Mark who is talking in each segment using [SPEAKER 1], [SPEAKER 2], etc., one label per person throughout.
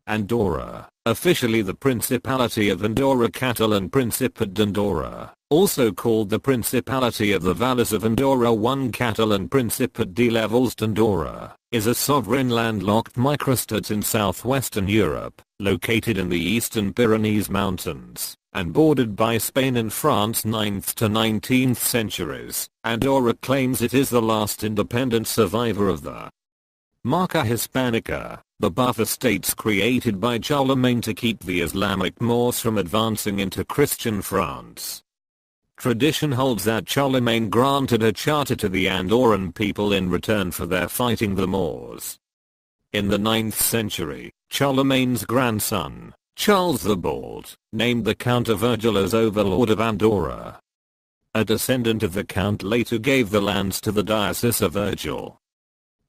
[SPEAKER 1] Andorra, officially the Principality of Andorra Catalan Principat d'Andorra, also called the Principality of the Valles of Andorra 1 Catalan Principat de Levels d'Andorra, is a sovereign landlocked microstate in southwestern Europe, located in the eastern Pyrenees Mountains, and bordered by Spain and France 9th to 19th centuries. Andorra claims it is the last independent survivor of the Marca Hispanica, the buffer states created by Charlemagne to keep the Islamic Moors from advancing into Christian France. Tradition holds that Charlemagne granted a charter to the Andorran people in return for their fighting the Moors. In the 9th century, Charlemagne's grandson, Charles the Bald, named the Count of Urgel as overlord of Andorra. A descendant of the count later gave the lands to the Diocese of Urgel.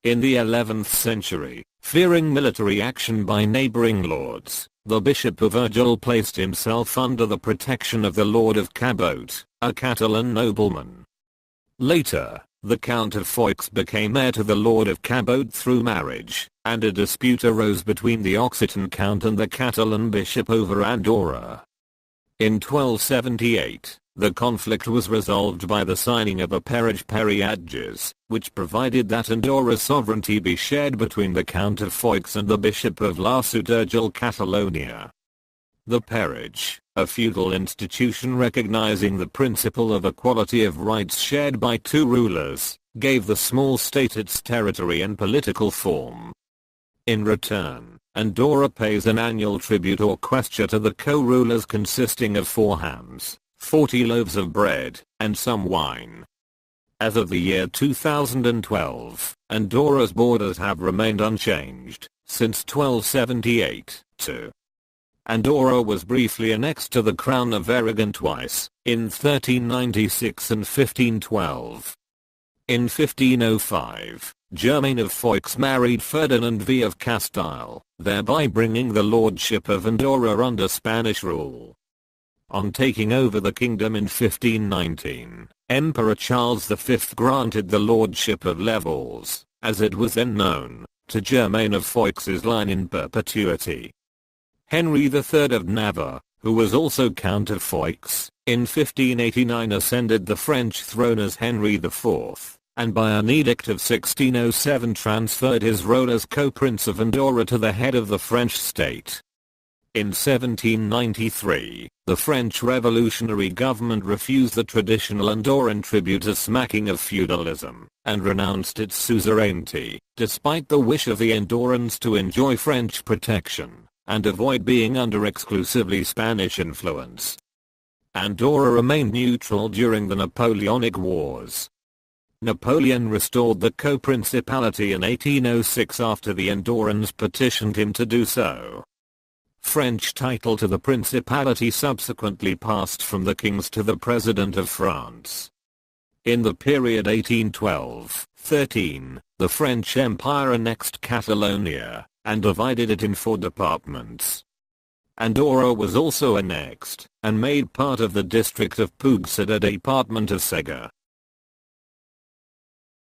[SPEAKER 1] In the 11th century, fearing military action by neighboring lords, the Bishop of Urgel placed himself under the protection of the Lord of Cabot, a Catalan nobleman. Later, the Count of Foix became heir to the Lord of Cabot through marriage, and a dispute arose between the Occitan Count and the Catalan Bishop over Andorra. In 1278, the conflict was resolved by the signing of a peerage periages, which provided that Andorra's sovereignty be shared between the Count of Foix and the Bishop of Lasut Urgel Catalonia. The peerage, a feudal institution recognizing the principle of equality of rights shared by two rulers, gave the small state its territory and political form. In return, Andorra pays an annual tribute or questure to the co-rulers consisting of 4 hams, 40 loaves of bread, and some wine. As of the year 2012, Andorra's borders have remained unchanged since 1278, too. Andorra was briefly annexed to the Crown of Aragon twice, in 1396 and 1512. In 1505, Germain of Foix married Ferdinand V of Castile, thereby bringing the lordship of Andorra under Spanish rule. On taking over the kingdom in 1519, Emperor Charles V granted the lordship of Levels, as it was then known, to Germain of Foix's line in perpetuity. Henry III of Navarre, who was also Count of Foix, in 1589 ascended the French throne as Henry IV, and by an edict of 1607 transferred his role as co-prince of Andorra to the head of the French state. In 1793, the French revolutionary government refused the traditional Andorran tribute as smacking of feudalism, and renounced its suzerainty, despite the wish of the Andorrans to enjoy French protection, and avoid being under exclusively Spanish influence. Andorra remained neutral during the Napoleonic Wars. Napoleon restored the co-principality in 1806 after the Andorrans petitioned him to do so. French title to the principality subsequently passed from the kings to the President of France. In the period 1812-13, the French Empire annexed Catalonia, and divided it in 4 departments. Andorra was also annexed, and made part of the district of Puigcerdà Department of Sega.